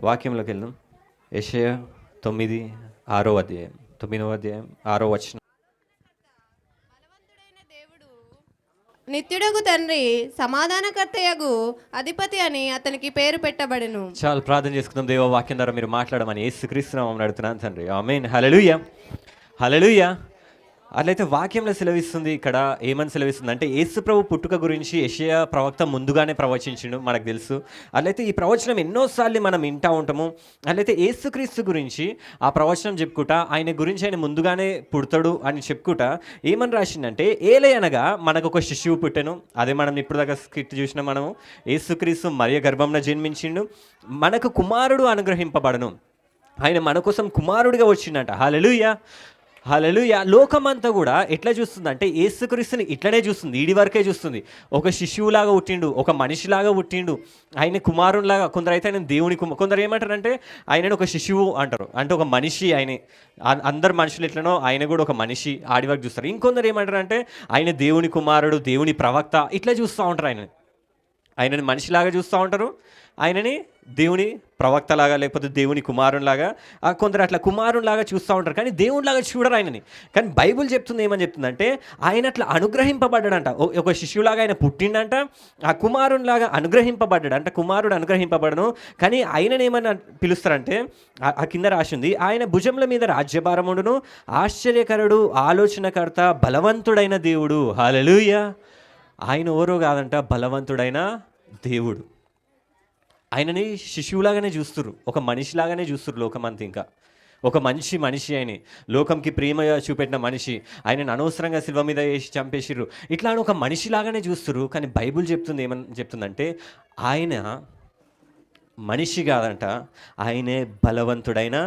వాక్యంలోకి వెళ్దాం. యెషయా 9, 6వ అధ్యాయం, 9వ అధ్యాయం 6వ వచనం. బలవంతుడైన దేవుడు నిత్యుడగు తండ్రి సమాధానకర్తయగు అధిపతి అని అతనికి పేరు పెట్టబడెను. చాలా ప్రార్థన చేసుకుందాం. దేవ వాక్యం ద్వారా మీరు మాట్లాడమని యేసుక్రీస్తు నామమున అడుగుతున్నాను తండ్రి. ఆమేన్. హల్లెలూయా, హల్లెలూయా. అట్లయితే వాక్యంలో సెలవిస్తుంది. ఇక్కడ ఏమని సెలవిస్తుంది అంటే యేసు ప్రభు పుట్టుక గురించి యెషయా ప్రవక్త ముందుగానే ప్రవచించిండు, మనకు తెలుసు. అట్లయితే ఈ ప్రవచనం ఎన్నోసార్లు మనం వింటూ ఉంటాము. అట్లయితే యేసుక్రీస్తు గురించి ఆ ప్రవచనం చెప్పుకుంటా, ఆయన గురించి ఆయన ముందుగానే పుడతాడు అని చెప్పుకుంటా ఏమని రాసిందంటే, ఏలే అనగా మనకు ఒక శిశువు పుట్టెను. అదే మనం ఇప్పుడు దాకా స్కిట్ చూసిన మనము, యేసుక్రీస్తు మరియ గర్భంలో జన్మించిండు, మనకు కుమారుడు అనుగ్రహింపబడను. ఆయన మన కోసం కుమారుడిగా వచ్చిండంట. హల్లెలూయా, హల్లెలూయా. లోకమంతా కూడా ఎట్లా చూస్తుందంటే యేసుక్రీస్తుని ఇట్లనే చూస్తుంది, ఈడి వరకే చూస్తుంది. ఒక శిశువులాగా పుట్టిండు, ఒక మనిషిలాగా పుట్టిండు, ఆయన కుమారునిలాగా. కొందరు అయితే ఆయన దేవుని కొందరు ఏమంటారంటే ఆయనను ఒక శిశువు అంటారు, అంటే ఒక మనిషి ఆయనే. అందరు మనుషులు ఎట్లనో ఆయన కూడా ఒక మనిషి, ఆడి వరకు చూస్తారు. ఇంకొందరు ఏమంటారు అంటే ఆయన దేవుని కుమారుడు, దేవుని ప్రవక్త, ఇట్లా చూస్తూ ఉంటారు. ఆయనని మనిషిలాగా చూస్తూ ఉంటారు, ఆయనని దేవుని ప్రవక్తలాగా లేకపోతే దేవుని కుమారునిలాగా, కొందరు అట్లా కుమారునిలాగా చూస్తూ ఉంటారు, కానీ దేవునిలాగా చూడరు ఆయనని. కానీ బైబుల్ చెప్తుంది, ఏమని చెప్తుందంటే ఆయన అట్లా అనుగ్రహింపబడ్డాడంట. ఒక శిష్యులాగా ఆయన పుట్టిండంట, ఆ కుమారునిలాగా అనుగ్రహింపబడ్డాడు అంట. కుమారుడు అనుగ్రహింపబడను, కానీ ఆయనని ఏమని పిలుస్తారంటే ఆ కింద రాసింది, ఆయన భుజముల మీద రాజ్యభారముడును, ఆశ్చర్యకరుడు, ఆలోచనకర్త, బలవంతుడైన దేవుడు. హల్లెలూయా. ఆయన ఎవరో కాదంట, బలవంతుడైన దేవుడు. ఆయనని శిశువులాగానే చూస్తుర్రు, ఒక మనిషిలాగానే చూస్తుర్రు లోకమంతా. ఇంకా ఒక మనిషి ఆయన లోకంకి ప్రేమ చూపెట్టిన మనిషి, ఆయనను అనవసరంగా శిల్వ మీద వేసి చంపేసిర్రు. ఇట్లా ఒక మనిషిలాగానే చూస్తుర్రు. కానీ బైబుల్ చెప్తుంది, ఏమని చెప్తుందంటే ఆయన మనిషి కాదంట, ఆయనే బలవంతుడైన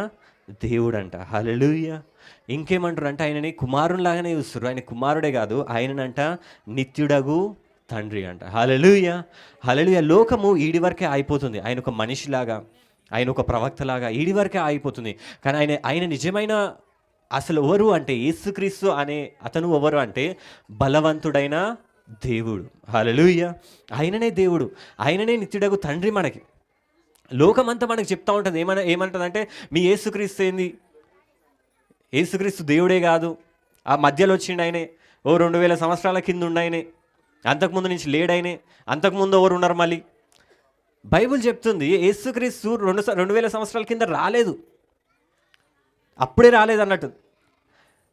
దేవుడంట. హల్లెలూయా. ఇంకేమంటారు అంటే ఆయనని కుమారునిలాగానే చూస్తారు. ఆయన కుమారుడే కాదు, ఆయననంట నిత్యుడగు తండ్రి అంట. హల్లెలూయా, హల్లెలూయా. లోకము ఈడి వరకే అయిపోతుంది. ఆయన ఒక మనిషిలాగా, ఆయన ఒక ప్రవక్తలాగా ఈడి వరకే అయిపోతుంది. కానీ ఆయన నిజమైన అసలు ఎవరు అంటే యేసుక్రీస్తు అనే అతను ఎవరు అంటే బలవంతుడైన దేవుడు. హల్లెలూయా. ఆయననే దేవుడు, ఆయననే నిత్యుడగు తండ్రి. మనకి లోకమంతా మనకు చెప్తా ఉంటుంది, ఏమంటుందంటే మీ యేసుక్రీస్తు ఏంది, యేసుక్రీస్తు దేవుడే కాదు, ఆ మధ్యలో వచ్చిండు ఆయనే, 2000 సంవత్సరాల కింద ఉండాయనే, అంతకుముందు నుంచి లేడైనే, అంతకుముందు ఎవరు ఉన్నారు. మళ్ళీ బైబుల్ చెప్తుంది యేసుక్రీస్తు 2000 సంవత్సరాల కింద రాలేదు, అప్పుడే రాలేదు అన్నట్టు.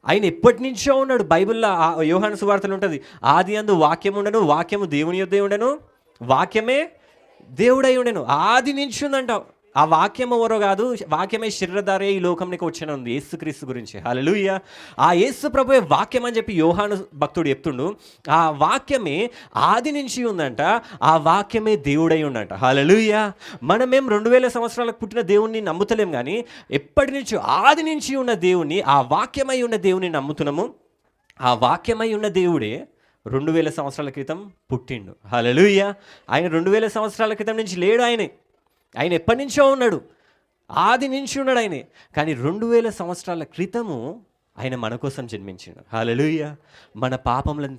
ఆయన ఎప్పటి నుంచో ఉన్నాడు. బైబిల్లో యోహాను సువార్తలు ఉంటుంది, ఆది అందు వాక్యం ఉండను, వాక్యము దేవుని యొద్దే ఉండను, వాక్యమే దేవుడై ఉండెను. ఆది నుంచి ఉందంట. ఆ వాక్యం ఎవరో కాదు, వాక్యమే శరీరధారే ఈ లోకంలోకి వచ్చిన ఉంది యేసుక్రీస్తు గురించి. హల్లెలూయా. ఆ యేసు ప్రభువే వాక్యం అని చెప్పి యోహాను భక్తుడు చెప్తుండు. ఆ వాక్యమే ఆది నుంచి ఉందంట, ఆ వాక్యమే దేవుడై ఉండంట. హల్లెలూయా. మనమేం 2000 సంవత్సరాలకు పుట్టిన దేవుణ్ణి నమ్ముతలేం, కానీ ఎప్పటి నుంచి ఆది నుంచి ఉన్న దేవుణ్ణి, ఆ వాక్యమై ఉన్న దేవుని నమ్ముతున్నాము. ఆ వాక్యమై ఉన్న దేవుడే 2000 సంవత్సరాల క్రితం పుట్టిండు. హల్లెలూయా. ఆయన 2000 సంవత్సరాల క్రితం నుంచి లేడు. ఆయన ఎప్పటి నుంచో ఉన్నాడు, ఆది నుంచి ఉన్నాడు ఆయనే. కానీ 2000 సంవత్సరాల క్రితము ఆయన మన కోసం జన్మించిండు. హల్లెలూయా. మన పాపములను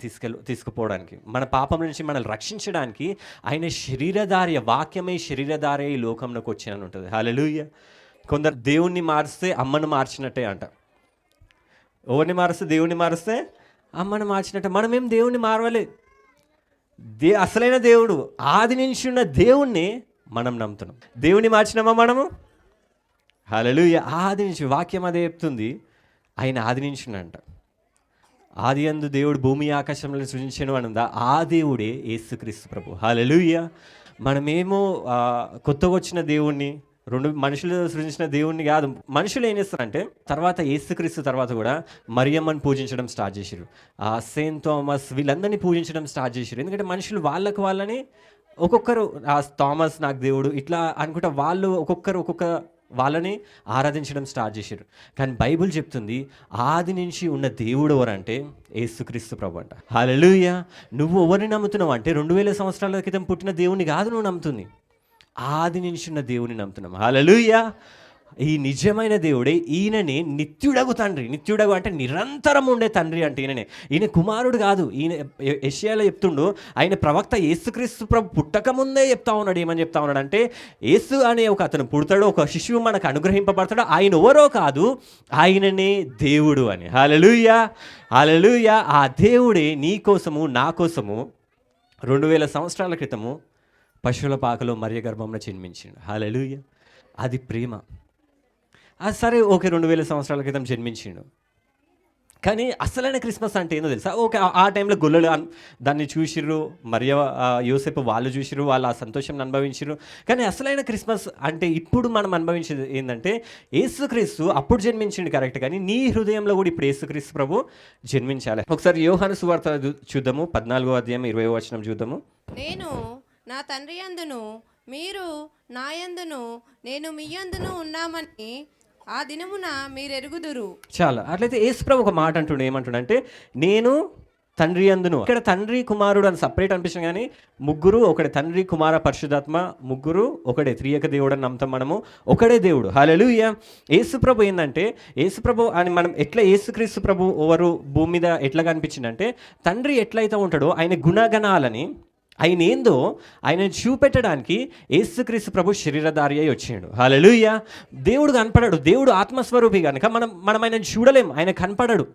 తీసుకుపోవడానికి, మన పాపం నుంచి మనల్ని రక్షించడానికి ఆయన శరీరధార్య, వాక్యమే శరీరధార్య ఈ లోకంలోకి వచ్చానని ఉంటుంది. హల్లెలూయా. కొందరు దేవుణ్ణి మారిస్తే అమ్మను మార్చినట్టే అంట. ఎవరిని మారిస్తే దేవుణ్ణి మారిస్తే అమ్మను మార్చినట్టే. మనమేం దేవుణ్ణి మారవలే. అసలైన దేవుడు, ఆది నుంచి ఉన్న దేవుణ్ణి మనం నమ్ముతున్నాం. దేవుని మార్చినామా మనము? హల్లెలూయా. ఆది నుంచి వాక్యం అదే చెప్తుంది, ఆయన ఆది నుంచి ఉన్నంట. ఆది యందు దేవుడు భూమి ఆకాశంలో సృజించెను అని ఉందా, ఆ దేవుడే యేసుక్రీస్తు ప్రభు. హల్లెలూయా. మనమేమో కొత్తగా వచ్చిన దేవుణ్ణి, మనుషులు సృజించిన దేవుణ్ణి కాదు. మనుషులు ఏం చేస్తారంటే తర్వాత యేసుక్రీస్తు తర్వాత కూడా మరియమ్మని పూజించడం స్టార్ట్ చేశారు, సెయింట్ థామస్, వీళ్ళందరినీ పూజించడం స్టార్ట్ చేశారు. ఎందుకంటే మనుషులు వాళ్ళని ఒక్కొక్కరు, థామస్ నాకు దేవుడు ఇట్లా అనుకుంటా వాళ్ళు ఒక్కొక్క వాళ్ళని ఆరాధించడం స్టార్ట్ చేశారు. కానీ బైబుల్ చెప్తుంది ఆది నుంచి ఉన్న దేవుడు ఎవరంటే యేసుక్రీస్తు ప్రభు అంట. హల్లెలూయా. నువ్వు ఎవరిని నమ్ముతున్నావు అంటే 2000 సంవత్సరాల క్రితం పుట్టిన దేవుని కాదు నువ్వు నమ్ముతుంది, ఆది నుంచి ఉన్న దేవుని నమ్ముతున్నాం. హల్లెలూయా, ఈ నిజమైన దేవుడే, ఈయననే నిత్యుడగు తండ్రి. నిత్యుడగు అంటే నిరంతరం ఉండే తండ్రి అంటే ఈయననే. ఈయన కుమారుడు కాదు. ఈయన యెషయాలో చెప్తుండు, ఆయన ప్రవక్త యేసుక్రీస్తు ప్రభు పుట్టక ముందే చెప్తా ఉన్నాడు. ఏమని చెప్తా ఉన్నాడు అంటే, యేసు అనే ఒక అతను పుడతాడు, ఒక శిశువు మనకు అనుగ్రహింపబడతాడు, ఆయన ఎవరో కాదు, ఆయననే దేవుడు అని. హల్లెలూయా, హల్లెలూయా. ఆ దేవుడే నీ కోసము నా కోసము 2000 సంవత్సరాల క్రితము పశువుల పాకలో మరియ గర్భంలో జన్మించిండు. హల్లెలూయా. అది ప్రేమ. సరే, ఓకే, 2000 సంవత్సరాల క్రితం జన్మించిండు. కానీ అసలైన క్రిస్మస్ అంటే ఏందో తెలుసా? ఓకే, ఆ టైంలో గొల్లలు దాన్ని చూసిర్రు, మరియ యోసేపు వాళ్ళు చూసిర్రు, వాళ్ళు ఆ సంతోషం అనుభవించారు. కానీ అసలైన క్రిస్మస్ అంటే ఇప్పుడు మనం అనుభవించేది ఏంటంటే, యేసుక్రీస్తు అప్పుడు జన్మించిండు కరెక్ట్, కానీ నీ హృదయంలో కూడా ఇప్పుడు యేసుక్రీస్తు ప్రభు జన్మించాలి. ఒకసారి యోహాను సువార్త చూద్దాము, 14వ అధ్యాయం 20వ వచనం చూద్దాము. నేను నా తండ్రి యందును మీరు నా యందును నేను మీ యందును ఉన్నామని ఆ దినమున మీరు ఎరుగుదురు. చాలా. అట్లయితే యేసుప్రభు ఒక మాట అంటుండే, ఏమంటుండే, నేను తండ్రి యందును. ఇక్కడ తండ్రి కుమారుడు అని సపరేట్ అనిపిస్తుంది, కానీ ముగ్గురు ఒకడే. తండ్రి కుమార పరిశుద్ధాత్మ ముగ్గురు ఒకడే. త్రియక దేవుడు అని నమ్ముతాం మనము, ఒకడే దేవుడు. హల్లెలూయా. యేసుప్రభు ఏంటంటే, యేసుప్రభు అని మనం ఎట్లా యేసుక్రీస్తు ప్రభు ఎవరు భూమి మీద ఎట్లా కనిపించిందంటే, తండ్రి ఎట్లయితే ఉంటాడో ఆయన గుణగణాలని, ఆయన ఏందో ఆయన చూపెట్టడానికి యేసుక్రీస్తు ప్రభు శరీరధారి అయి వచ్చాడు. హల్లెలూయా. దేవుడు కనపడాడు, దేవుడు ఆత్మస్వరూపి కనుక మనం ఆయన చూడలేము, ఆయన కనపడాడు,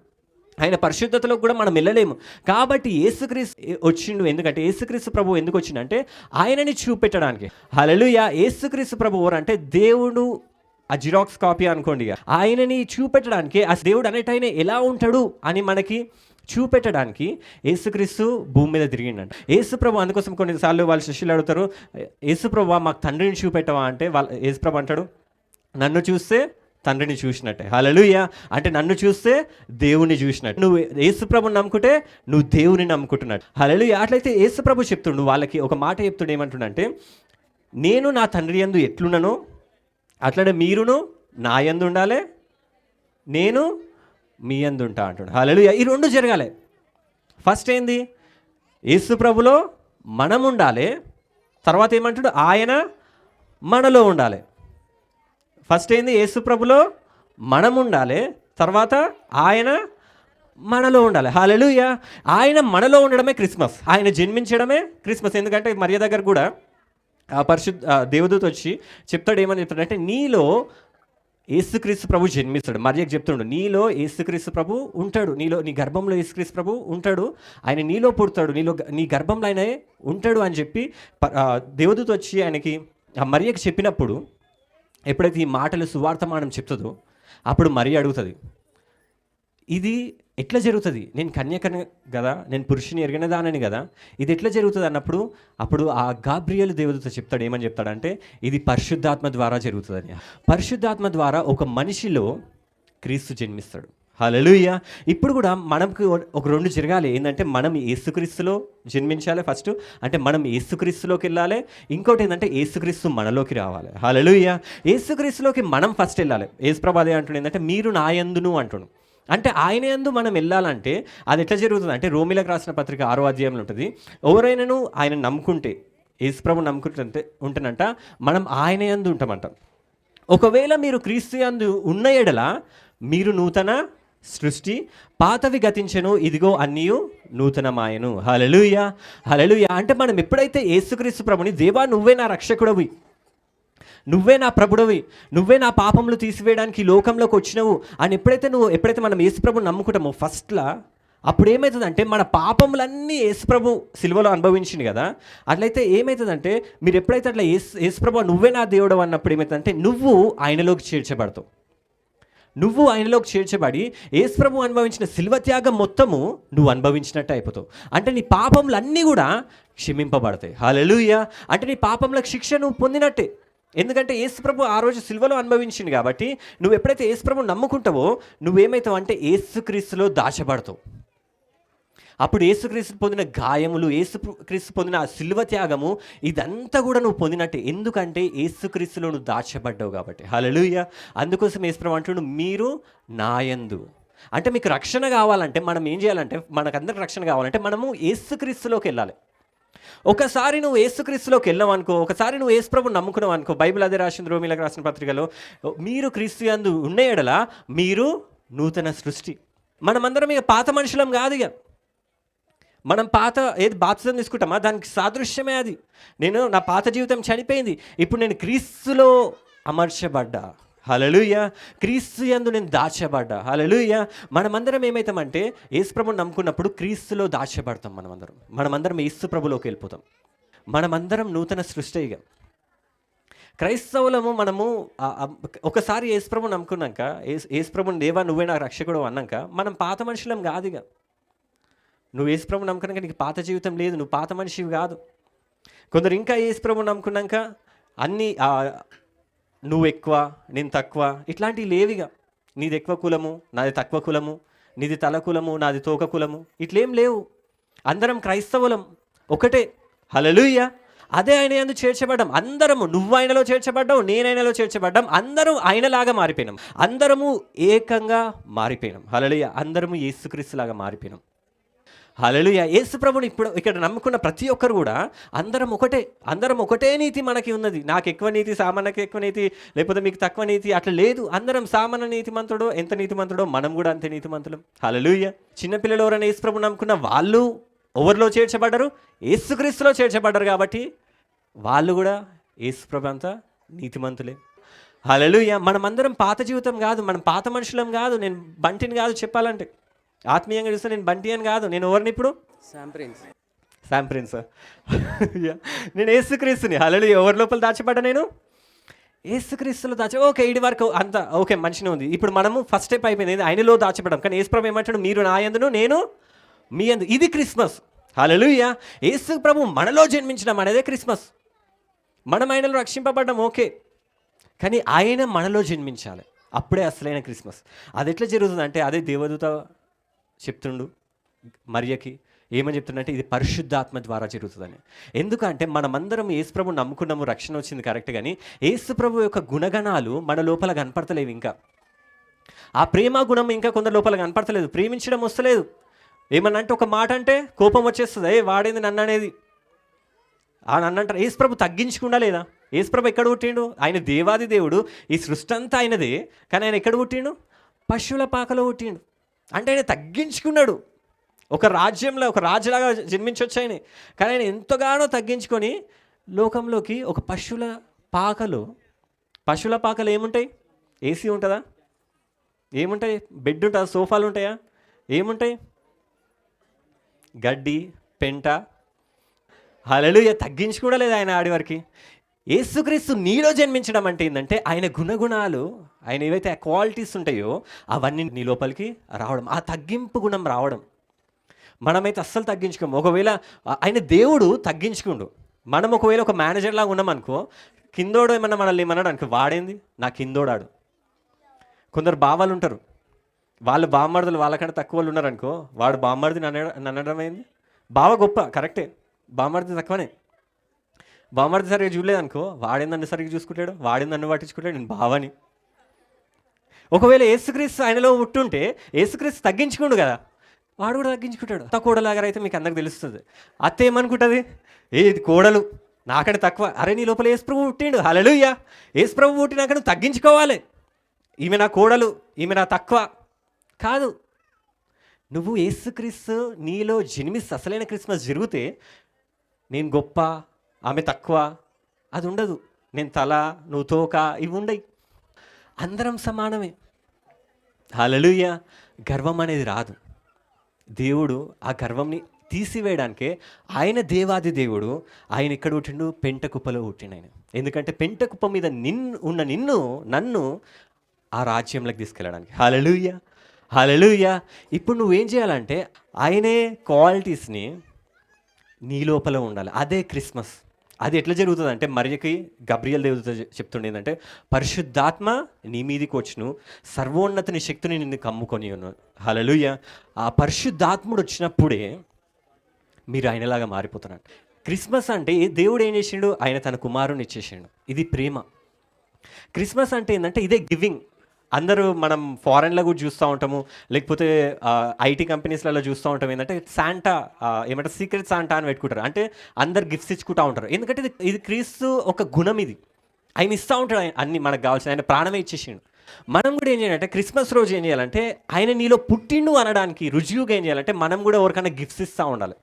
ఆయన పరిశుద్ధతలో కూడా మనం వెళ్ళలేము. కాబట్టి యేసుక్రీస్తు వచ్చిండు. ఎందుకంటే యేసుక్రీస్తు ప్రభు ఎందుకు వచ్చిండంటే ఆయనని చూపెట్టడానికి. హల్లెలూయా. యేసుక్రీస్తు ప్రభు ఎవరంటే దేవుడు ఆ జిరాక్స్ కాపీ అనుకోండి. ఆయనని చూపెట్టడానికి, ఆ దేవుడు అనేటైనా ఎలా ఉంటాడు అని మనకి చూపెట్టడానికి యేసుక్రీస్తు భూమి మీద తిరిగిండంట. యేసుప్రభు అందుకోసం కొన్నిసార్లు వాళ్ళ శిష్యులు అడుగుతారు, యేసుప్రభు మాకు తండ్రిని చూపెట్టవా అంటే, యేసుప్రభు అంటాడు, నన్ను చూస్తే తండ్రిని చూసినట్టే. హల్లెలూయా. అంటే నన్ను చూస్తే దేవుని చూసినట్టు. నువ్వు యేసుప్రభుని నమ్ముకుంటే నువ్వు దేవుని నమ్ముకుంటున్నట్టు. హల్లెలూయా. అట్లయితే యేసుప్రభు చెప్తుండు వాళ్ళకి ఒక మాట చెప్తుండు, ఏమంటుండంటే, నేను నా తండ్రి యందు ఎట్లున్నానో అట్లనే మీరును నా యందు ఉండాలి, నేను మీ యందు ఉంటా అంటుండు. హల్లెలూయా. ఈ రెండు జరగాలి. ఫస్ట్ ఏంది? యేసు ప్రభులో మనం ఉండాలి, తర్వాత ఏమంటాడు, ఆయన మనలో ఉండాలి. ఫస్ట్ ఏంది? యేసు ప్రభులో మనం ఉండాలి, తర్వాత ఆయన మనలో ఉండాలి. హల్లెలూయా. ఆయన మనలో ఉండడమే క్రిస్మస్, ఆయన జన్మించడమే క్రిస్మస్. ఎందుకంటే మరియ దగ్గర కూడా దేవదూత వచ్చి చెప్తాడు, ఏమని చెప్తాడంటే, నీలో యేసుక్రీస్తు ప్రభు జన్మిస్తాడు. మరియకు చెప్తుండు, నీలో యేసుక్రీస్తు ప్రభు ఉంటాడు, నీలో నీ గర్భంలో యేసుక్రీస్తు ప్రభు ఉంటాడు, ఆయన నీలో పుడతాడు, నీ గర్భంలో ఆయన ఉంటాడు అని చెప్పి దేవదూత వచ్చి ఆయనకి మరియకు చెప్పినప్పుడు, ఎప్పుడైతే ఈ మాటలు సువార్తమానం చెప్తుందో అప్పుడు మరియ అడుగుతుంది, ఇది ఎట్లా జరుగుతుంది? నేను కన్యకని కదా, నేను పురుషుని ఎరిగిన దానని కదా, ఇది ఎట్లా జరుగుతుంది అన్నప్పుడు అప్పుడు ఆ గాబ్రియలు దేవదూత చెప్తాడు, ఏమని చెప్తాడంటే, ఇది పరిశుద్ధాత్మ ద్వారా జరుగుతుందని. పరిశుద్ధాత్మ ద్వారా ఒక మనిషిలో క్రీస్తు జన్మిస్తాడు. హల్లెలూయా. ఇప్పుడు కూడా మనకు ఒక రెండు జరగాలి. ఏంటంటే, మనం యేసుక్రీస్తులో జన్మించాలి ఫస్ట్, అంటే మనం యేసుక్రీస్తులోకి వెళ్ళాలి. ఇంకోటి ఏంటంటే, యేసుక్రీస్తు మనలోకి రావాలి. హల్లెలూయా. యేసుక్రీస్తులోకి మనం ఫస్ట్ వెళ్ళాలి. యేసుప్రభు అదే అంటుండే, ఏంటంటే మీరు నా యందును అంటున్నాడు. అంటే ఆయన యందు మనం వెళ్ళాలంటే అది ఎట్లా జరుగుతుంది అంటే, రోమిలకు రాసిన పత్రిక 6వ అధ్యాయంలో ఉంటుంది, ఎవరైనాను ఆయన నమ్ముకుంటే, యేసుప్రభు నమ్ముకుంటే ఉంటేనంట మనం ఆయన యందు ఉంటామంట. ఒకవేళ మీరు క్రీస్తు యందు ఉన్న ఎడల మీరు నూతన సృష్టి, పాతవి గతించెను, ఇదిగో అన్నీయు నూతనమాయను. హల్లెలూయా, హల్లెలూయా. అంటే మనం ఎప్పుడైతే యేసుక్రీస్తు ప్రభుని, దేవా నువ్వే నా రక్షకుడవి, నువ్వే నా ప్రభుడవి, నువ్వే నా పాపములు తీసివేయడానికి ఈ లోకంలోకి వచ్చినవు అని ఎప్పుడైతే మనం యేసుప్రభుని నమ్ముకుంటామో ఫస్ట్లా, అప్పుడు ఏమవుతుందంటే మన పాపములన్నీ యేసుప్రభు సిలువలో అనుభవించింది కదా. అట్లయితే ఏమవుతుందంటే, మీరు ఎప్పుడైతే అట్లా యేసుప్రభు నువ్వే నా దేవుడు అన్నప్పుడు ఏమవుతుందంటే, నువ్వు ఆయనలోకి చేర్చబడతావు. నువ్వు ఆయనలోకి చేర్చబడి యేసుప్రభు అనుభవించిన శిలువ త్యాగం మొత్తము నువ్వు అనుభవించినట్టు అయిపోతావు. అంటే నీ పాపములన్నీ కూడా క్షమింపబడతాయి. హల్లెలూయా. అంటే నీ పాపములకు శిక్ష నువ్వు పొందినట్టే. ఎందుకంటే యేసుప్రభు ఆ రోజు సిలువలో అనుభవించింది కాబట్టి, నువ్వు ఎప్పుడైతే యేసుప్రభుని నమ్ముకుంటావో నువ్వేమవుతావు అంటే యేసుక్రీస్తులో దాచబడతావు. అప్పుడు యేసుక్రీస్తు పొందిన గాయములు, యేసుక్రీస్తు పొందిన ఆ సిలువ త్యాగము, ఇదంతా కూడా నువ్వు పొందినట్టే. ఎందుకంటే యేసుక్రీస్తులో నువ్వు దాచబడ్డావు కాబట్టి. హల్లెలూయా. అందుకోసం యేసుప్రభు అంటున్నాడు, మీరు నాయందు. అంటే మీకు రక్షణ కావాలంటే మనం ఏం చేయాలంటే, మనకందరికి రక్షణ కావాలంటే మనము యేసుక్రీస్తులోకి వెళ్ళాలి. ఒకసారి నువ్వు యేసుక్రీస్తులోకి వెళ్ళావు అనుకో, ఒకసారి నువ్వు యేసు ప్రభువుని నమ్ముకున్నావు అనుకో, బైబిల్ అదే రాసింది, రోమీలకు రాసిన పత్రికలో, మీరు క్రీస్తు యందు ఉన్న ఎడల మీరు నూతన సృష్టి. మనమందరం ఇక పాత మనుషులం కాదు. ఇక మనం పాత ఏది బాప్తిజం తీసుకుంటామా దానికి సాదృశ్యమే అది. నేను నా పాత జీవితం చనిపోయింది, ఇప్పుడు నేను క్రీస్తులో అమర్చబడ్డా. హల్లెలూయా. క్రీస్తు యందు నేను దాచబడ్డా. హల్లెలూయా. మనమందరం ఏమవుతామంటే యేసు ప్రభువుని నమ్ముకున్నప్పుడు క్రీస్తులో దాచబడతాం. మనమందరం యేసు ప్రభులోకి వెళ్ళిపోతాం. మనమందరం నూతన సృష్టి. ఇక క్రైస్తవులము మనము ఒకసారి యేసు ప్రభువుని నమ్ముకున్నాక, యేసు ప్రభువుని దేవా నువ్వే నా రక్షకుడు అన్నాక మనం పాత మనుషులం కాదు. ఇక నువ్వు యేసు ప్రభువుని నమ్ముకున్నాక నీకు పాత జీవితం లేదు, నువ్వు పాత మనిషివి కాదు. కొందరు ఇంకా యేసు ప్రభువుని నమ్ముకున్నాక అన్నీ నువ్వు ఎక్కువ నేను తక్కువ ఇట్లాంటివి లేవిగా. నీది ఎక్కువ కులము నాది తక్కువ కులము, నీది తల కులము నాది తోక కులము, ఇట్లేం లేవు. అందరం క్రైస్తవులం, ఒకటే. హల్లెలూయా. అదే ఆయన యందు చేర్చబడ్డాం అందరము. నువ్వు ఆయనలో చేర్చబడ్డావు, నేను ఆయనలో చేర్చబడ్డాం. అందరం ఆయనలాగా మారిపోయినాం, అందరము ఏకంగా మారిపోయినాం. హల్లెలూయా. అందరము యేసుక్రీస్తులాగా మారిపోయినాం. హల్లెలూయా. యేసు ప్రభువుని ఇప్పుడు ఇక్కడ నమ్ముకున్న ప్రతి ఒక్కరు కూడా అందరం ఒకటే నీతి మనకి ఉన్నది. నాకు ఎక్కువ నీతి, సామాన్యకి ఎక్కువ నీతి, లేకపోతే మీకు తక్కువ నీతి అట్లా లేదు. అందరం సామాన్య నీతిమంతుడో ఎంత నీతిమంతుడో మనం కూడా అంతే నీతిమంతులం. హల్లెలూయా. చిన్నపిల్లలు ఎవరైనా యేసు ప్రభువుని నమ్ముకున్న వాళ్ళు ఎవరిలో చేర్చబడ్డారు? యేసుక్రీస్తులో చేర్చబడ్డారు. కాబట్టి వాళ్ళు కూడా యేసు ప్రభు అంతా నీతిమంతులే. హల్లెలూయా. మనమందరం పాత జీవితం కాదు, మనం పాత మనుషులం కాదు. నేను బంటిని కాదు, చెప్పాలంటే ఆత్మీయంగా చూస్తే నేను బంటి అని కాదు. నేను ఎవరిని ఇప్పుడు? Sam prince. నేను యేసుక్రీస్తుని. హల్లెలూయా. ఎవరి లోపల దాచబడ్డా? నేను యేసుక్రీస్తులో ఓకే, ఇది వరకు అంత ఓకే, మంచిగా ఉంది. ఇప్పుడు మనము ఫస్ట్ స్టెప్ అయిపోయింది, ఆయనలో దాచబడ్డాం. కానీ యేసు ప్రభు ఏమంటాడు? మీరు నా యందును నేను మీ యందు. ఇది క్రిస్మస్. హల్లెలూయా. యేసు ప్రభు మనలో జన్మించడం అనేదే క్రిస్మస్. మనం ఆయనలో రక్షింపబడ్డాం, ఓకే, కానీ ఆయన మనలో జన్మించాలి, అప్పుడే అసలైన క్రిస్మస్. అది ఎట్లా జరుగుతుందంటే అదే దేవదూత చెప్తుండు మరియకి. ఏమని చెప్తుండంటే ఇది పరిశుద్ధాత్మ ద్వారా జరుగుతుందని. ఎందుకంటే మనమందరం యేసు ప్రభువుని నమ్ముకున్నాము, రక్షణ వచ్చింది కరెక్ట్, కానీ యేసు ప్రభు యొక్క గుణగణాలు మన లోపల కనపడతలేవు. ఇంకా ఆ ప్రేమ గుణం ఇంకా కొందరు లోపల కనపడతలేదు. ప్రేమించడం వస్తలేదు. ఏమన్నా అంటే ఒక మాట అంటే కోపం వచ్చేస్తుంది. వాడేది నన్ను అనేది నన్ను అంటారు. యేసు ప్రభు తగ్గించకుండా లేదా? యేసు ప్రభు ఎక్కడ పుట్టిండు? ఆయన దేవాది దేవుడు, ఈ సృష్టి అంతా ఆయనదే. కానీ ఆయన ఎక్కడ పుట్టిండు? పశువుల పాకలో పుట్టిండు. అంటే ఆయన తగ్గించుకున్నాడు. ఒక రాజ్యంలో ఒక రాజులాగా జన్మించవచ్చు ఆయన, కానీ ఆయన ఎంతగానో తగ్గించుకొని లోకంలోకి ఒక పశువుల పాకలో ఏముంటాయి? ఏసీ ఉంటుందా? ఏముంటాయి? బెడ్ ఉంటుందా? సోఫాలు ఉంటాయా? ఏముంటాయి? గడ్డి, పెంట. హల్లెలూయా. తగ్గించుకోవడం లేదు ఆయన ఆడి వరకు. యేసుక్రీస్తు నీలో జన్మించడం అంటే ఏంటంటే ఆయన గుణగుణాలు, ఆయన ఏవైతే క్వాలిటీస్ ఉంటాయో అవన్నీ నీ లోపలికి రావడం, ఆ తగ్గింపు గుణం రావడం. మనమైతే అస్సలు తగ్గించుకోము. ఒకవేళ ఆయన దేవుడు తగ్గించుకుండు, మనం ఒకవేళ ఒక మేనేజర్ లాగా ఉన్నామనుకో, కిందోడు ఏమన్నా మనల్ని ఏమన్నాడు అనుకో, వాడేంది నా కిందోడాడు. కొందరు బావాలు ఉంటారు, వాళ్ళు బామ్మర్దులు వాళ్ళకంటే తక్కువ వాళ్ళు ఉన్నారనుకో, వాడు బామ్మర్ది నన్నడం అయింది. బావ గొప్ప కరెక్టే, బామ్మర్ది తక్కువనే. బామ్మర్ది సరిగ్గా చూడలేదు అనుకో, వాడేంది నన్ను సరిగ్గా చూసుకుంటాడు, వాడేంది నన్ను పట్టించుకుంటాడు, నేను బావని. ఒకవేళ యేసుక్రీస్తు ఆయనలో ఉంటుంటే యేసుక్రీస్తు తగ్గించుకోండు కదా, వాడు కూడా తగ్గించుకుంటాడు. అత్త కోడలాగా అయితే మీకు అందరికి తెలుస్తుంది. అత్త ఏమనుకుంటుంది? ఇది కోడలు నాకంటే తక్కువ. అరే నీ లోపల యేసు ప్రభు పుట్టిండు. హల్లెలూయా. యేసు ప్రభు పుట్టినాక నువ్వు తగ్గించుకోవాలి. ఈమె నా కోడలు, ఈమె నా తక్కువ కాదు. నువ్వు యేసుక్రీస్తు నీలో జన్మిస్తే అసలైన క్రిస్మస్ జరిగితే నేను గొప్ప, ఆమె తక్కువ అది ఉండదు. నేను తల, నువ్వు తోక, ఇవి ఉండయి. అందరం సమానమే. హల్లెలూయా. గర్వం అనేది రాదు. దేవుడు ఆ గర్వంని తీసివేయడానికే ఆయన దేవాది దేవుడు. ఆయన ఎక్కడ పుట్టిండు? పెంట కుప్పలో పుట్టిండు ఆయన. ఎందుకంటే పెంట కుప్ప మీద నన్ను ఆ రాజ్యంలోకి తీసుకెళ్ళడానికి. హల్లెలూయా. హల్లెలూయా. ఇప్పుడు నువ్వేం చేయాలంటే ఆయనే క్వాలిటీస్ని నీ లోపల ఉండాలి. అదే క్రిస్మస్. అది ఎట్లా జరుగుతుంది అంటే మరియకి గబ్రియల్ దేవత చెప్తుండే ఏంటంటే పరిశుద్ధాత్మ నీ మీదికి వచ్చును, సర్వోన్నతిని శక్తిని నిన్ను కమ్ముకొని ఉన్నాను. హల్లెలూయా. ఆ పరిశుద్ధాత్ముడు వచ్చినప్పుడే మీరు ఆయనలాగా మారిపోతున్నారు. క్రిస్మస్ అంటే దేవుడు ఏం చేసిండు? ఆయన తన కుమారుని ఇచ్చేసిండు. ఇది ప్రేమ. క్రిస్మస్ అంటే ఏంటంటే ఇదే గివింగ్. అందరూ మనం ఫారెన్లో కూడా చూస్తూ ఉంటాము, లేకపోతే ఐటీ కంపెనీస్లలో చూస్తూ ఉంటాం. ఏంటంటే శాంటా, ఏమంటారు, సీక్రెట్ శాంటా అని పెట్టుకుంటారు. అంటే అందరు గిఫ్ట్స్ ఇచ్చుకుంటూ ఉంటారు. ఎందుకంటే ఇది క్రీస్తు ఒక గుణం. ఇది ఆయన ఇస్తూ ఉంటాడు అన్ని మనకు కావాల్సిన, ఆయన ప్రాణమే ఇచ్చేసిండు. మనం కూడా ఏం చేయాలంటే క్రిస్మస్ రోజు ఏం చేయాలంటే ఆయన నీలో పుట్టిండు అనడానికి రుజువుగా ఏం చేయాలంటే మనం కూడా ఎవరికైనా గిఫ్ట్స్ ఇస్తూ ఉండాలి,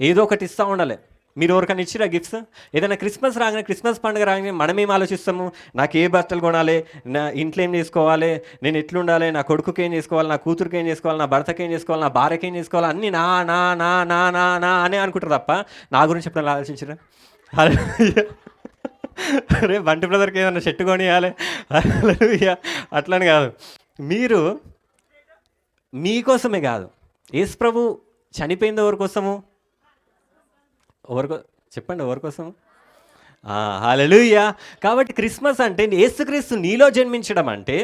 ఏదో ఒకటి ఇస్తూ ఉండాలి. మీరు ఎవరికైనా ఇచ్చిరా గిఫ్ట్స్? ఏదైనా క్రిస్మస్ రాగానే, క్రిస్మస్ పండుగ రాగానే మనం ఏం ఆలోచిస్తాము? నాకు ఏ బట్టలు కొనాలి, నా ఇంట్లో ఏం చేసుకోవాలి, నేను ఎట్లుండాలి, నా కొడుకుకి ఏం చేసుకోవాలి, నా కూతురికి ఏం చేసుకోవాలి, నా భర్తకి ఏం చేసుకోవాలి, నా భార్యకి ఏం చేసుకోవాలి, అన్నీ నా నా నా నా నా నా అనే అనుకుంటారు తప్ప నా గురించి ఎప్పుడైనా ఆలోచించరా? అరే బంటి బ్రదర్కి ఏదన్నా షర్ట్ కొనియాలి అట్లని కాదు. మీరు మీకోసమే కాదు, యేసు ప్రభు చనిపోయింది ఎవరి కోసము? చెప్పండి, ఎవరి కోసం? హల్లెలూయా. కాబట్టి క్రిస్మస్ అంటే యేసుక్రీస్తు నీలో జన్మించడం అంటే,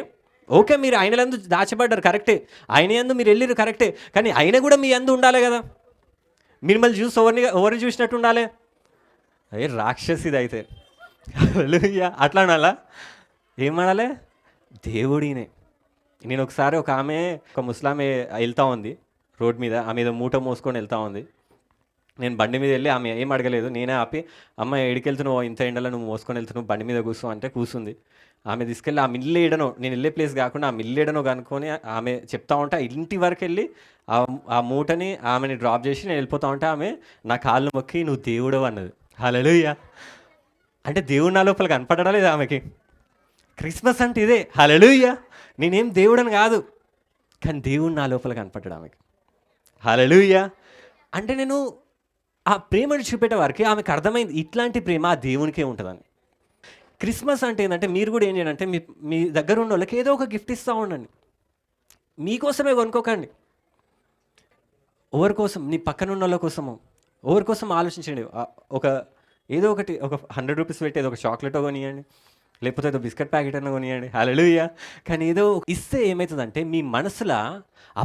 ఓకే, మీరు ఆయనలందు దాచబడ్డారు, కరెక్టే, ఆయన యందు మీరు వెళ్ళిరు, కరెక్టే, కానీ ఆయన కూడా మీ యందు ఉండాలి కదా. మిమ్మల్ని చూసి ఎవరిని చూసినట్టు ఉండాలి? అయ్యే రాక్షసిది అయితే. హల్లెలూయా. అట్లా అనాలా? ఏమనాలి? దేవుడినే. నేను ఒకసారి ఒక ముస్లామే వెళ్తూ ఉంది రోడ్ మీద, ఆమె ఏదో మూట మోసుకొని వెళ్తూ ఉంది. నేను బండి మీద వెళ్ళి, ఆమె ఏం అడగలేదు, నేనే ఆపి, అమ్మ ఎడికి వెళ్తున్నావు, ఇంత ఎండలో నువ్వు మోసుకొని వెళ్తున్నావు, బండి మీద కూర్చో అంటే కూర్చుంది. ఆమె తీసుకెళ్ళి ఆ మిల్లు ఏడనో, నేను వెళ్ళే ప్లేస్ కాకుండా ఆ మిల్లు ఏడనో కనుక్కొని ఆమె చెప్తా ఉంటే ఆ ఇంటి వరకు వెళ్ళి ఆ మూటని ఆమెని డ్రాప్ చేసి నేను వెళ్ళిపోతా ఉంటే ఆమె నా కాళ్ళు మొక్కి నువ్వు దేవుడు అన్నది. హల్లెలూయా. అంటే దేవుడు నా లోపల కనపడడా లేదా ఆమెకి? క్రిస్మస్ అంటే ఇదే. హల్లెలూయా. నేనేం దేవుడని కాదు, కానీ దేవుడు నా లోపల కనపడ్డాడు ఆమెకి. హల్లెలూయా. అంటే నేను ఆ ప్రేమను చూపెట్టే వారికి ఆమెకు అర్థమైంది, ఇట్లాంటి ప్రేమ ఆ దేవునికే ఉంటుందని. క్రిస్మస్ అంటే ఏంటంటే మీరు కూడా ఏం చేయాలంటే మీ దగ్గర ఉన్న వాళ్ళకి ఏదో ఒక గిఫ్ట్ ఇస్తూ ఉండండి. మీకోసమే కొనుక్కోకండి, ఎవరి కోసం, నీ పక్కన ఉన్న వాళ్ళ కోసము, ఎవరి కోసం ఆలోచించండి. ఏదో ఒకటి, ఒక 100 రూపీస్ పెట్టి ఏదో ఒక చాక్లెట్ కొనియండి, లేకపోతే ఏదో బిస్కెట్ ప్యాకెట్ అన్న కొనియండి. హల్లెలూయా. కానీ ఏదో ఇస్తే ఏమవుతుందంటే మీ మనసులో ఆ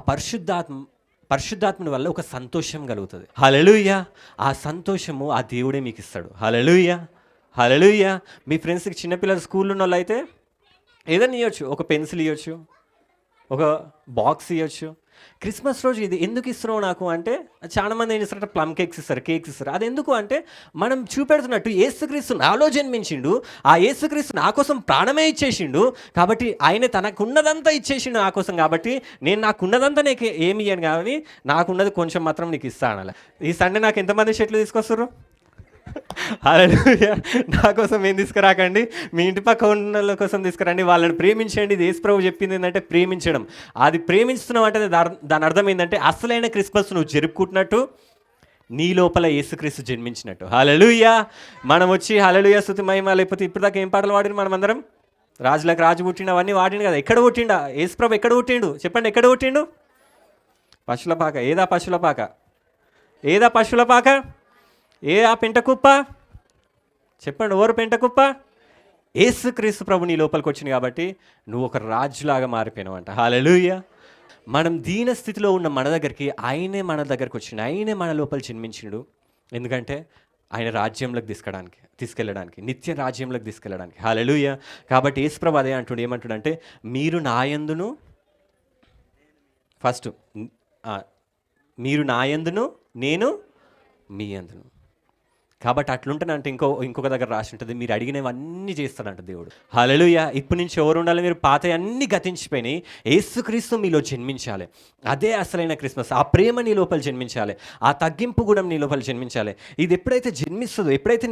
పరిశుద్ధాత్మని వల్ల ఒక సంతోషం కలుగుతుంది. హల్లెలూయా. ఆ సంతోషము ఆ దేవుడే మీకు ఇస్తాడు. హల్లెలూయా. హల్లెలూయా. మీ ఫ్రెండ్స్కి చిన్నపిల్లలు స్కూల్లో ఉన్న వాళ్ళు అయితే ఏదైనా ఇవ్వచ్చు, ఒక పెన్సిల్ ఇవ్వచ్చు, ఒక బాక్స్ ఇవ్వచ్చు. క్రిస్మస్ రోజు ఇది ఎందుకు ఇస్తున్నావు నాకు అంటే, చాలామంది ఏం చేస్తారంటే ప్లమ్ కేక్స్ ఇస్తారు. అది ఎందుకు అంటే మనం చూపెడుతున్నట్టు యేసుక్రీస్తు నాలో జన్మించిండు, ఆ యేసుక్రీస్తు నా కోసం ప్రాణమే ఇచ్చేసిండు, కాబట్టి ఆయన తనకున్నదంతా ఇచ్చేసిండు నా కోసం. కాబట్టి నేను నాకున్నదంతా నీకు ఏమి ఇయ్యను, కానీ నాకున్నది కొంచెం మాత్రం నీకు ఇస్తా అనాలి. ఈ సండే నాకు ఎంతమంది షర్ట్లు తీసుకొస్తారు? హల్లెలూయా. నా కోసం ఏం తీసుకురాకండి, మీ ఇంటి పక్క ఉన్న వాళ్ళ కోసం తీసుకురండి, వాళ్ళని ప్రేమించండి. ఇది యేసు ప్రభు చెప్పింది ఏంటంటే ప్రేమించడం. అది ప్రేమిస్తున్నాం అంటే దాని అర్థం ఏంటంటే అసలైన క్రిస్మస్ నువ్వు జరుపుకుంటున్నట్టు, నీ లోపల యేసుక్రీస్తు జన్మించినట్టు. హల్లెలూయా. మనం వచ్చి హల్లెలూయా స్తుతి మహిమ, లేకపోతే ఇప్పటిదాకా ఏం పాటలు వాడిన మనం అందరం? రాజులకు రాజు పుట్టిండు, అవన్నీ వాడిండు కదా. ఎక్కడ పుట్టిండా యేసు ప్రభు? ఎక్కడ పుట్టిండు చెప్పండి? ఎక్కడ పుట్టిండు? పశువుల పాక. ఏదా పశువుల పాక? ఏదా పశువుల పాక? ఆ పెంటకుప్ప? చెప్పండి, ఎవరు పెంటకుప్ప? యేసుక్రీస్తు ప్రభు నీ లోపలికి వచ్చింది కాబట్టి నువ్వు ఒక రాజులాగా మారిపోయినావు అంట. హల్లెలూయా. మనం దీన స్థితిలో ఉన్న మన దగ్గరికి ఆయనే మన దగ్గరికి వచ్చిండు, ఆయనే మన లోపల జన్మించిండు. ఎందుకంటే ఆయన రాజ్యంలోకి తీసుకెళ్ళడానికి, నిత్య రాజ్యంలోకి తీసుకెళ్ళడానికి. హల్లెలూయా. కాబట్టి యేసు ప్రభు అదే అంటుండు, ఏమంటుండంటే మీరు నా యందును, ఫస్ట్ మీరు నా యందును, నేను మీ యందును. కాబట్టి అట్లుంటానంటే ఇంకొక దగ్గర రాసి ఉంటుంది, మీరు అడిగినవన్నీ చేస్తాడంట దేవుడు. హల్లెలూయా. ఇప్పటి నుంచి ఎవరు ఉండాలి? మీరు పాత అన్నీ గతించిపోయినాయి, యేసుక్రీస్తు మీలో జన్మించాలి. అదే అసలైన క్రిస్మస్. ఆ ప్రేమ నీ లోపల జన్మించాలి, ఆ తగ్గింపు కూడా నీ లోపల జన్మించాలి. ఇది ఎప్పుడైతే జన్మిస్తుందో, ఎప్పుడైతే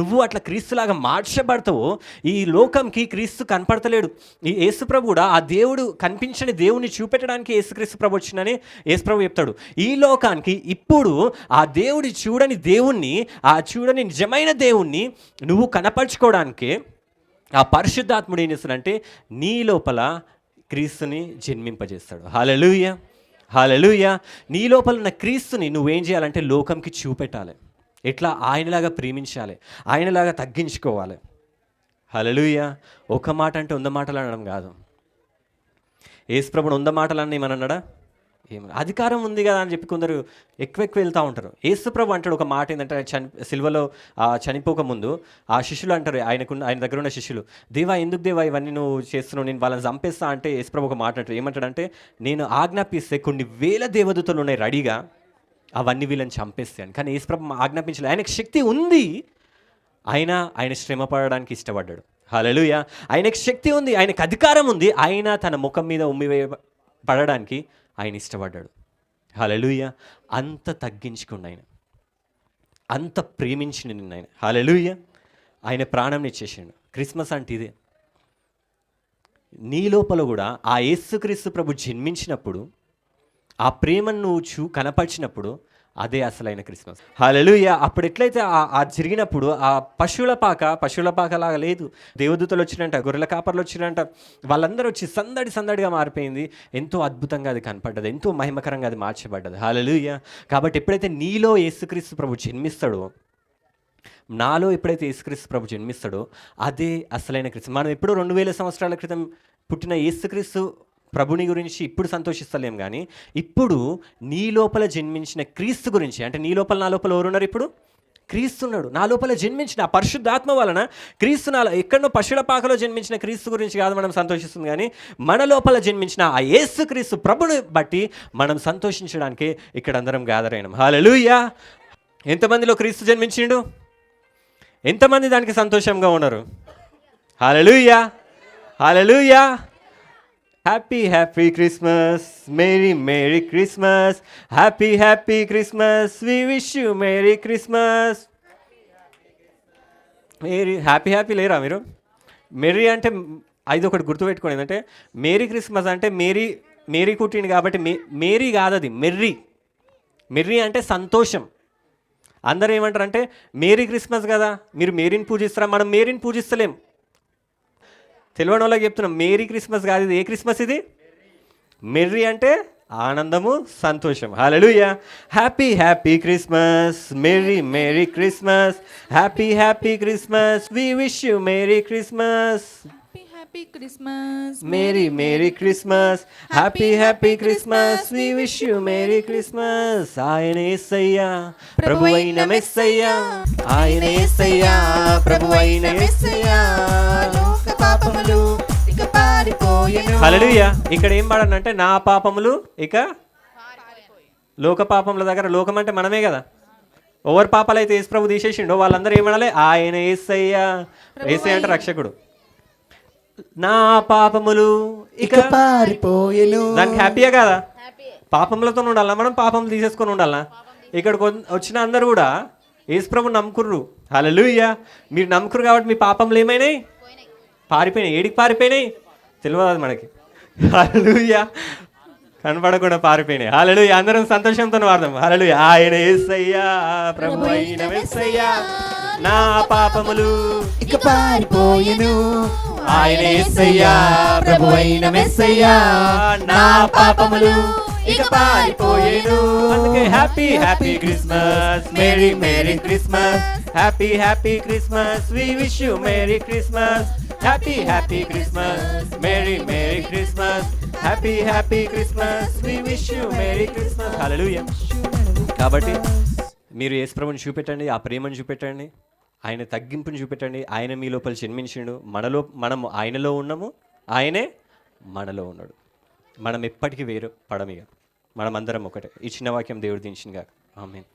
నువ్వు అట్లా క్రీస్తులాగా మార్చబడతావో, ఈ లోకంకి క్రీస్తు కనపడతలేడు. ఈ యేసు ప్రభు కూడా ఆ దేవుడు కనిపించని దేవుని చూపెట్టడానికి యేసుక్రీస్తు ప్రభు వచ్చిందని యేసు ప్రభు చెప్తాడు. ఈ లోకానికి ఇప్పుడు ఆ దేవుడి చూడని దేవుణ్ణి, ఆ చూడని నిజమైన దేవుణ్ణి నువ్వు కనపరుచుకోవడానికి ఆ పరిశుద్ధాత్ముడు ఏం చేస్తాడంటే నీ లోపల క్రీస్తుని జన్మింపజేస్తాడు. హల్లెలూయా. హల్లెలూయా. నీ లోపల ఉన్న క్రీస్తుని నువ్వేం చేయాలంటే లోకంకి చూపెట్టాలి. ఎట్లా? ఆయనలాగా ప్రేమించాలి, ఆయనలాగా తగ్గించుకోవాలి. హల్లెలూయా. ఒక మాట అంటే 100 మాటలు అనడం కాదు. యేసు ప్రభువును 100 మాటలు అన్న ఏమన్నాడా? అధికారం ఉంది కదా అని చెప్పి కొందరు ఎక్కువ వెళ్తూ ఉంటారు. యేసుప్రభు అంటాడు ఒక మాట ఏంటంటే, సిల్వలో చనిపోక ముందు ఆ శిష్యులు అంటారు, ఆయన దగ్గర ఉన్న శిష్యులు, దేవా ఎందుకు దేవా ఇవన్నీ నువ్వు చేస్తున్నావు, నేను వాళ్ళని చంపేస్తా అంటే యేసుప్రభు ఒక మాట అంటారు. ఏమంటాడంటే, నేను ఆజ్ఞాపిస్తే కొన్ని వేల దేవదూతలు ఉన్నాయి రెడీగా, అవన్నీ వీళ్ళని చంపేస్తాను. కానీ యేసుప్రభు ఆజ్ఞాపించలేదు. ఆయనకు శక్తి ఉంది, ఆయన శ్రమ పడడానికి ఇష్టపడ్డాడు. హల్లెలూయా. ఆయనకు శక్తి ఉంది, ఆయనకు అధికారం ఉంది, ఆయన తన ముఖం మీద పడడానికి ఆయన ఇష్టపడ్డాడు. హల్లెలూయా. అంత తగ్గించుకున్న ఆయన, అంత ప్రేమించిన నిన్ను ఆయన. హల్లెలూయా. ఆయన ప్రాణం ఇచ్చేసాడు. క్రిస్మస్ అంటే ఇదే. నీ లోపల కూడా ఆ యేసుక్రీస్తు ప్రభు జన్మించినప్పుడు, ఆ ప్రేమను నువ్వు కనపరిచినప్పుడు అదే అసలైన క్రిస్మస్. హల్లెలూయా. అప్పుడు ఎట్లయితే ఆ జరిగినప్పుడు ఆ పశువుల పాక లాగా లేదు, దేవదూతలు వచ్చినంట, గొర్రెల కాపర్లు వచ్చినంట, వాళ్ళందరూ వచ్చి సందడిగా మారిపోయింది. ఎంతో అద్భుతంగా అది కనపడ్డది, ఎంతో మహిమకరంగా అది మార్చబడ్డది. హల్లెలూయా. కాబట్టి ఎప్పుడైతే నీలో యేసుక్రీస్తు ప్రభు జన్మిస్తాడో, నాలో ఎప్పుడైతే యేసుక్రీస్తు ప్రభు జన్మిస్తాడో అదే అసలైన క్రిస్మస్. మనం ఎప్పుడో 2000 సంవత్సరాల క్రితం పుట్టిన యేసుక్రీస్తు ప్రభుని గురించి ఇప్పుడు సంతోషిస్తలేం, కానీ ఇప్పుడు నీ లోపల జన్మించిన క్రీస్తు గురించి, అంటే నీ లోపల నా లోపల ఎవరున్నారు? ఇప్పుడు క్రీస్తున్నాడు. నా లోపల జన్మించిన ఆ పరిశుద్ధాత్మ వలన క్రీస్తు నాలో, ఎక్కడో పశువుల పాకలో జన్మించిన క్రీస్తు గురించి కాదు మనం సంతోషిస్తుంది, కానీ మన లోపల జన్మించిన ఆ యేసు క్రీస్తు ప్రభుని బట్టి మనం సంతోషించడానికి ఇక్కడ అందరం గ్యాదర్ అయినాం. హల్లెలూయా. ఎంతమందిలో క్రీస్తు జన్మించిండు? ఎంతమంది దానికి సంతోషంగా ఉన్నారు? Hallelujah. Hallelujah. Happy Christmas, merry Christmas, happy Christmas, we wish you merry Christmas. Happy లేరా మీరు? మెర్రీ అంటే అది ఒకటి గుర్తుపెట్టుకోండి, ఏంటంటే మేరీ క్రిస్మస్ అంటే మేరీ పుట్టింది కాబట్టి మేరీ కాదు, అది మెర్రీ అంటే సంతోషం. అందరూ ఏమంటారు అంటే, మేరీ క్రిస్మస్ కదా, మీరు మేరీని పూజిస్తారా? మనం మేరీని పూజిస్తలేం. తెలియని వాళ్ళకి చెప్తున్నాం, మేరీ క్రిస్మస్ కాదు ఇది. ఏ క్రిస్మస్ ఇది? మెర్రీ అంటే ఆనందము, సంతోషం. Hallelujah. Happy Christmas, merry Christmas, happy Christmas, we wish you merry Christmas. Happy Christmas, merry Christmas, happy Christmas, we wish you merry Christmas. ఆయన యేసయ్యా ప్రభువైన మెస్సయ్యా, ఆయన యేసయ్యా ప్రభువైన మెస్సయ్యా, లోక పాపములు ఇక పారిపోయెను. హల్లెలూయా. ఇక్కడ ఏం పాడనంటే, నా పాపములు ఇక లోక పాపముల దగ్గర, లోకం అంటే మనమే కదా. ఎవరి పాపాలు అయితే యేసు ప్రభు తీసేసిండో వాళ్ళందరూ ఏమనాలి? ఆయన యేసయ్యా. యేసయ్య అంటే రక్షకుడు. నా పాపములు ఇక పారిపోయెను. దానికి హ్యాపీయా కదా? పాపములతో ఉండాలా మనం? పాపములు తీసేసుకొని ఉండాలా? ఇక్కడ వచ్చిన అందరూ కూడా యేసుప్రభు నమ్ముకుర్రు. హల్లెలూయా. మీరు నమ్ముకురు కాబట్టి మీ పాపములు ఏమైనాయి? పారిపోయినాయి. ఏడికి పారిపోయినాయి తెలియదు అది మనకి. హల్లెలూయా. కనపడకుండా పారిపోయినాయి. హల్లెలూయా. అందరం సంతోషంతో వాడదాం. హల్లెలూయా. ఆయన యేసయ్యా ప్రభువైన మెస్సయ్యా, నా పాపములు ఇక పారిపోయెను. ఆయన యేసయ్యా ప్రభువైన మెస్సయ్యా, నా పాపములు ఇక పారిపోయేను. అందుకే happy Christmas, merry Christmas, happy Christmas, we wish you merry Christmas. Happy Christmas, merry Christmas, happy Christmas, we wish you merry Christmas. Hallelujah. కాబట్టి మీరు యేసు ప్రభువుని చూపెట్టండి, ఆ ప్రేమను చూపెట్టండి, ఆయన తగ్గింపుని చూపెట్టండి. ఆయన మీ లోపల జన్మించిండు, మనము ఆయనలో ఉన్నాము, ఆయనే మనలో ఉన్నాడు. మనం ఎప్పటికీ వేరు పడమిగా, మనం అందరం ఒకటే. ఈ చిన్న వాక్యం దేవుడు దించిందిగా. ఆమేన్.